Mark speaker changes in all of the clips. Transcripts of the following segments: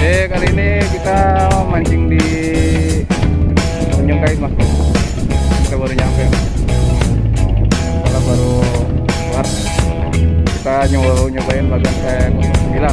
Speaker 1: Kali ini kita mancing di Tanjung Kait, Mas. Kita baru nyampe. Kita baru keluar. Kita nyobain bagian kayak 09.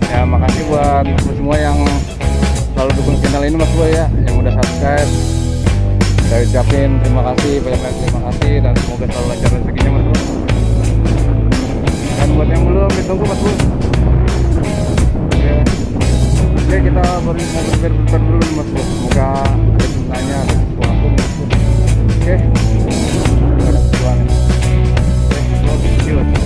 Speaker 1: Ya, makasih buat semua yang selalu dukung channel ini, Mas Bro, ya, yang udah subscribe. Saya ucapin terima kasih, banyak-banyak terima kasih, dan semoga selalu lancar rezekinya, Mas Bro. Dan buat yang belum, ditunggu, Mas Bro. Oke, kita baru mau berber dulu, Mas Bro. Semoga ada gunanya, ada sesuatu, Mas Bro. Oke, ada sesuatu. Oke, lanjut.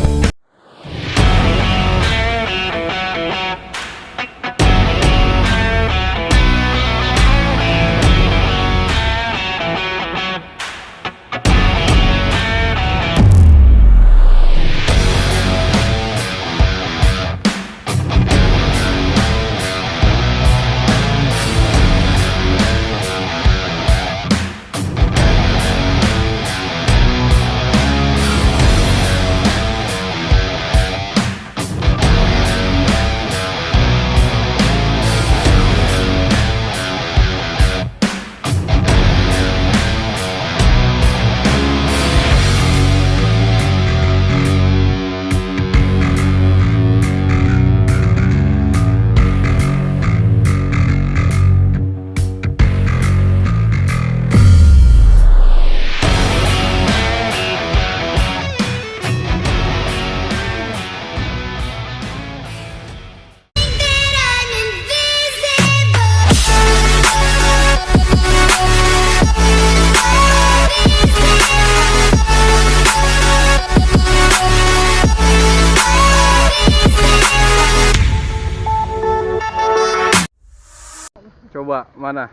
Speaker 1: Coba, mana?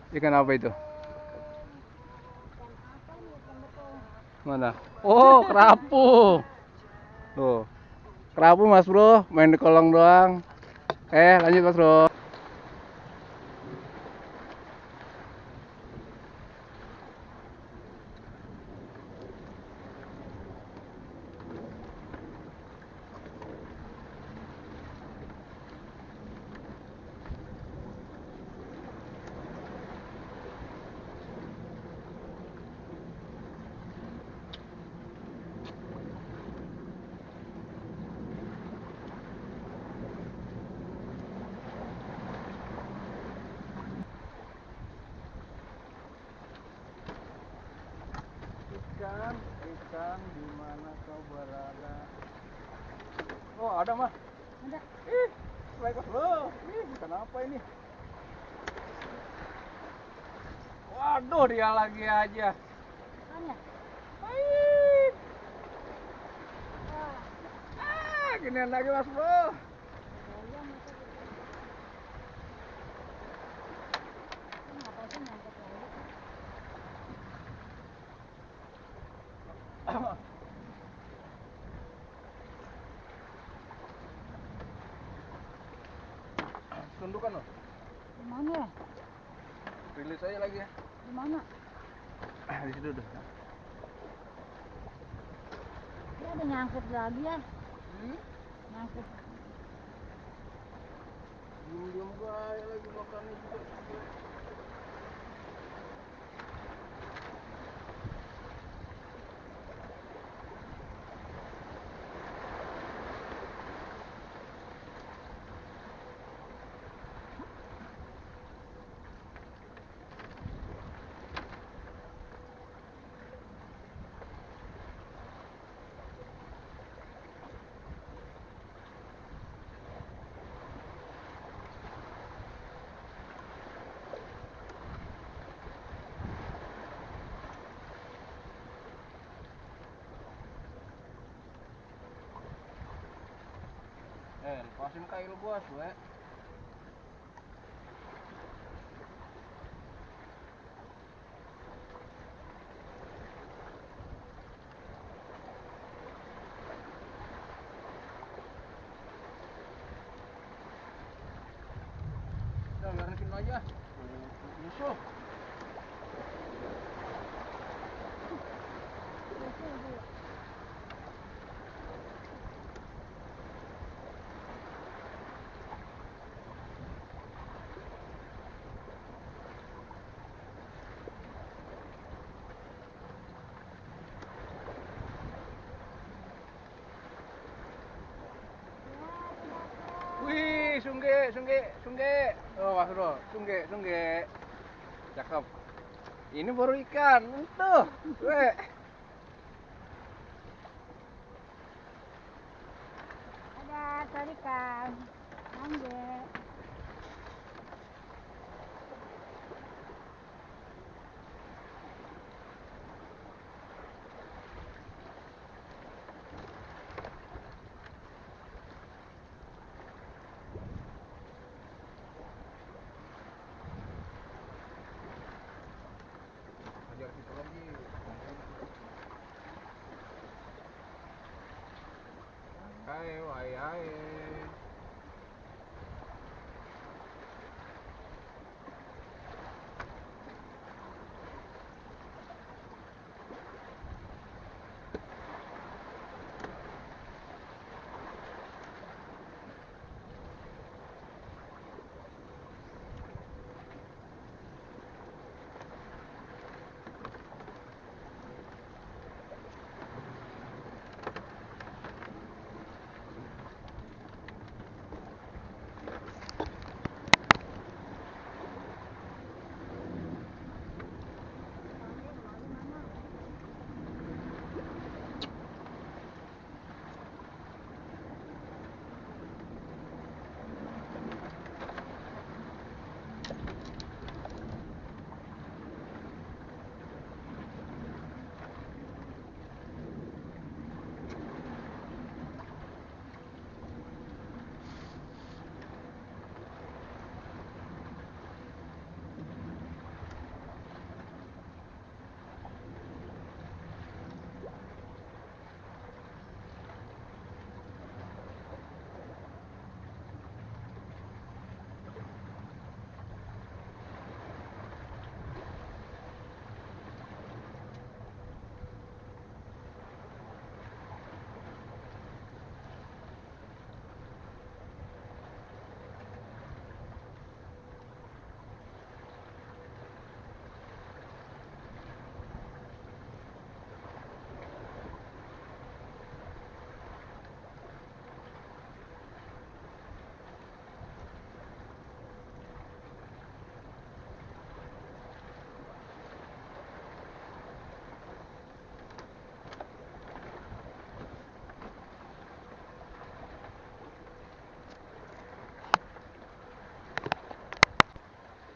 Speaker 1: Ikan apa itu? Mana? Oh, kerapu. Tuh. Kerapu, Mas Bro, main di kolong doang. Lanjut, Mas Bro. Ikan, di mana kau berada? Oh, ada, Mas. Ada. Baik, Bro. Ikan apa ini? Waduh, dia lagi aja. Mana? Baik. Ginian lagi, Mas Bro. Tundukan loh.
Speaker 2: Di mana ya?
Speaker 1: Rilis aja lagi ya.
Speaker 2: Di mana?
Speaker 1: Di situ udah.
Speaker 2: Dia ada nyangkut lagi ya? Nyangkut.
Speaker 1: Diam-diam gaya lagi makannya juga. Lepasin kail gua, Swe. Udah, biarin sini aja. Musuh. Sungge. Oh, Mas Bro, sungge. Cakep. Ini baru ikan. Tuh. Weh.
Speaker 2: Ada tarikan. Anjir.
Speaker 1: Hajar situ lagi. Hai.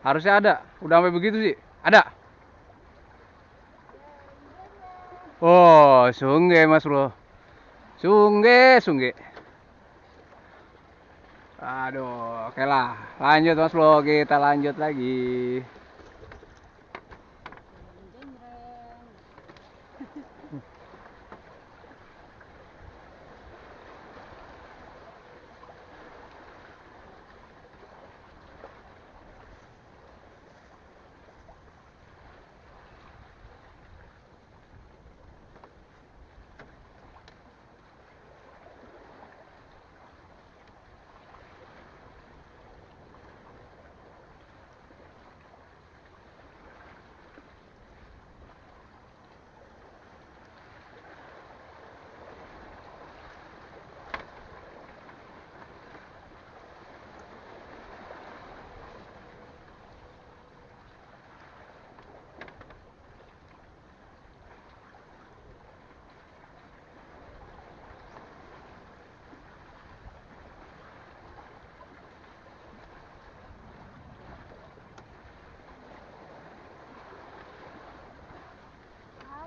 Speaker 1: Harusnya ada. Udah sampai begitu sih. Ada. Oh, sungge Mas Bro. Sungge. Aduh, oke lah. Lanjut Mas Bro, kita lanjut lagi.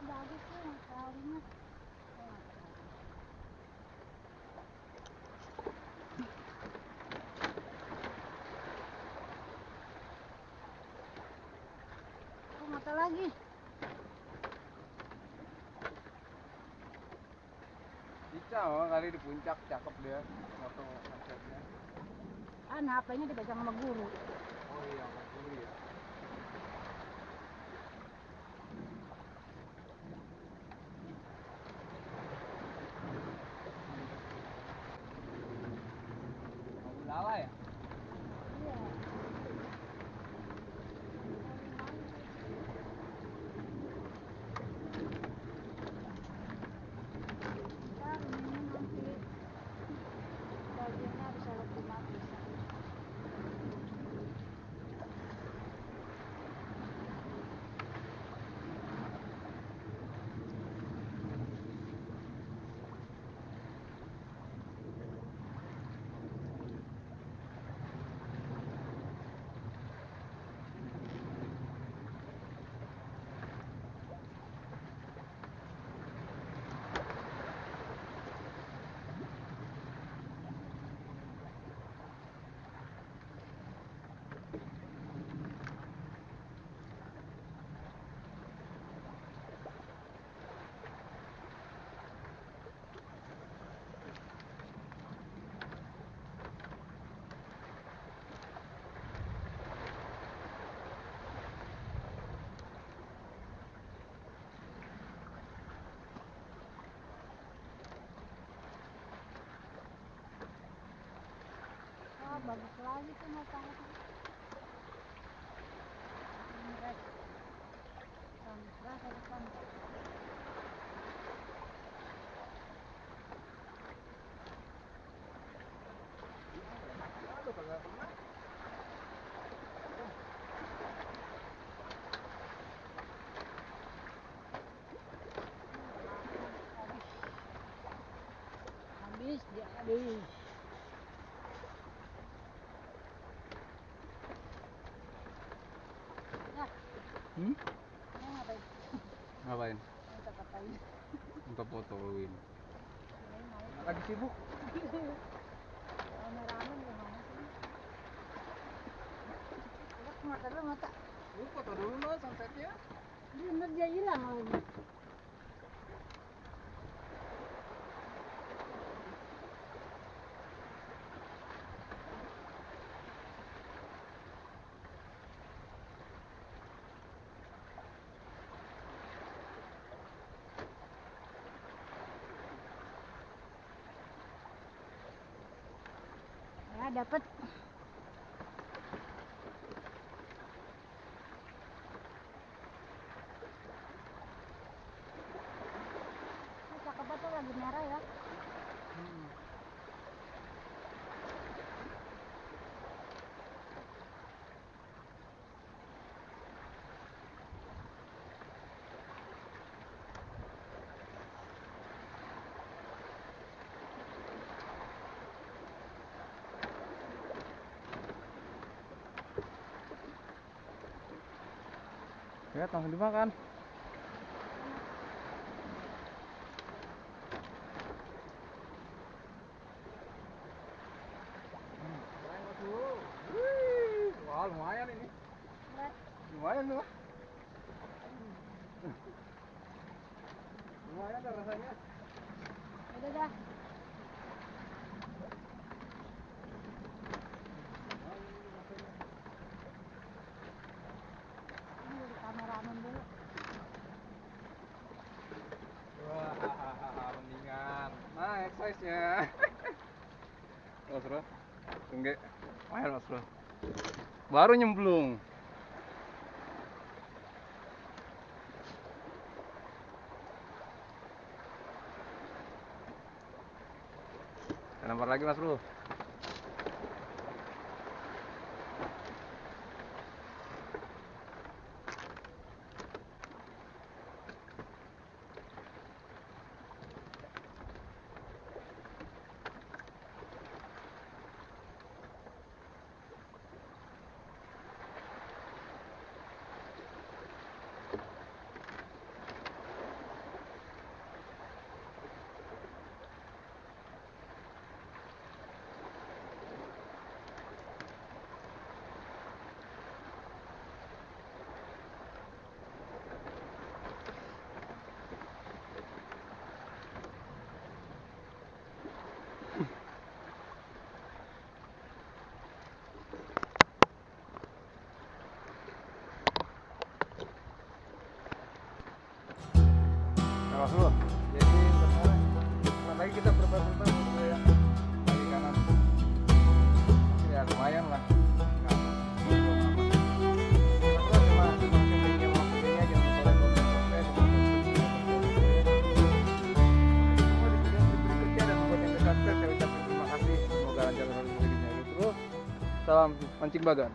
Speaker 2: Bagus tuh kalinya. Mata lagi.
Speaker 1: Bisa kali di puncak, cakep dia foto sunsetnya.
Speaker 2: HP-nya dipegang sama guru.
Speaker 1: Oh iya, Mas Guru ya. Mau lala ya?
Speaker 2: Iya. Ntar ini nanti bagiannya bisa lebih bagus. bagus lagi tuh matanya. Sunrise. Sunrise atau sunset? Habis dia habis. Nah,
Speaker 1: Hmm?
Speaker 2: ini ngapain?
Speaker 1: Ngapain?
Speaker 2: Minta katain.
Speaker 1: Untuk fotoin.
Speaker 2: Ini naik.
Speaker 1: Lagi sibuk.
Speaker 2: Rame-rame gimana sih? Lihat mata dulu mata.
Speaker 1: Lu foto dulu no sunsetnya.
Speaker 2: Bener dia hilang lagi. Ya dapat. Ini cakep banget lagi merah ya.
Speaker 1: Lihat langsung dimakan. Wah, lumayan ini.
Speaker 2: Lihat.
Speaker 1: Lumayan tuh. Lumayan dah rasanya.
Speaker 2: Udah dah. Ini dari kameramen dulu.
Speaker 1: Wah, mendingan. Nah, exercise-nya. Mas Bro. Tunggu. Lumayan Mas Bro. Baru nyemplung. Lempar lagi Mas Bro. Nah, Mas Bro. Jadi sekarang lagi kita berputar ya. Kaki kanan. Ya lumayan lah. Salam mancing bagan.